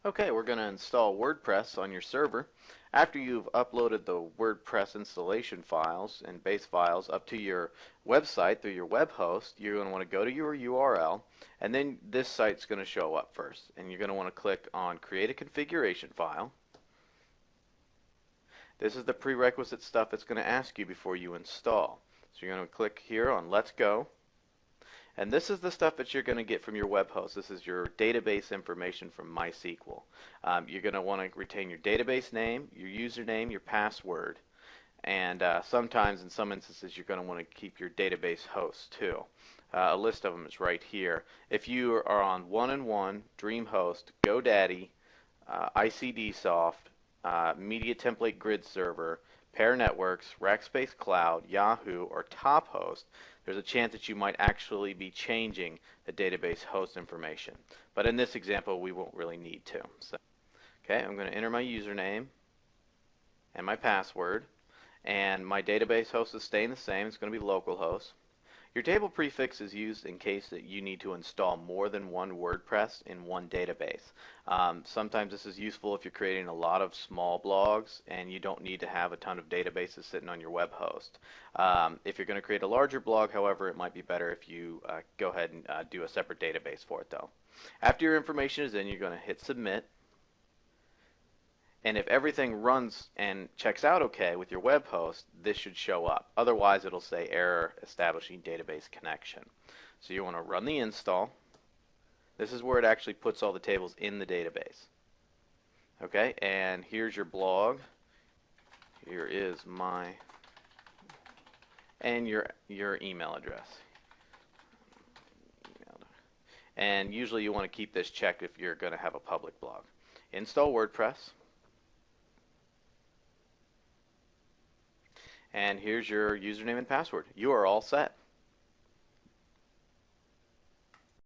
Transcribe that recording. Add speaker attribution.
Speaker 1: Okay, we're going to install WordPress on your server. After you've uploaded the WordPress installation files and base files up to your website through your web host, you're going to want to go to your URL, and then this site's going to show up first. And you're going to want to click on Create a Configuration File. This is the prerequisite stuff it's going to ask you before you install. So you're going to click here on Let's Go. And this is the stuff that you're going to get from your web host. This is your database information from MySQL. You're going to want to retain your database name, your username, your password, and sometimes in some instances you're going to want to keep your database host too. A list of them is right here. If you are on 1&1, DreamHost, GoDaddy, ICDsoft, Media Template Grid Server, Pair Networks, Rackspace Cloud, Yahoo, or TopHost, there's a chance that you might actually be changing the database host information. But in this example, we won't really need to. So, okay, I'm going to enter my username and my password, and my database host is staying the same. It's going to be localhost. Your table prefix is used in case that you need to install more than one WordPress in one database. Sometimes this is useful if you're creating a lot of small blogs and you don't need to have a ton of databases sitting on your web host. If you're going to create a larger blog, however, it might be better if you go ahead and do a separate database for it though. After your information is in, you're going to hit submit. And if everything runs and checks out okay with your web host, this should show up. Otherwise, it'll say error establishing database connection. So you want to run the install. This is where it actually puts all the tables in the database. Okay, and here's your blog. Here is my, and your email address. And usually you want to keep this checked if you're going to have a public blog. Install WordPress. And here's your username and password. You are all set.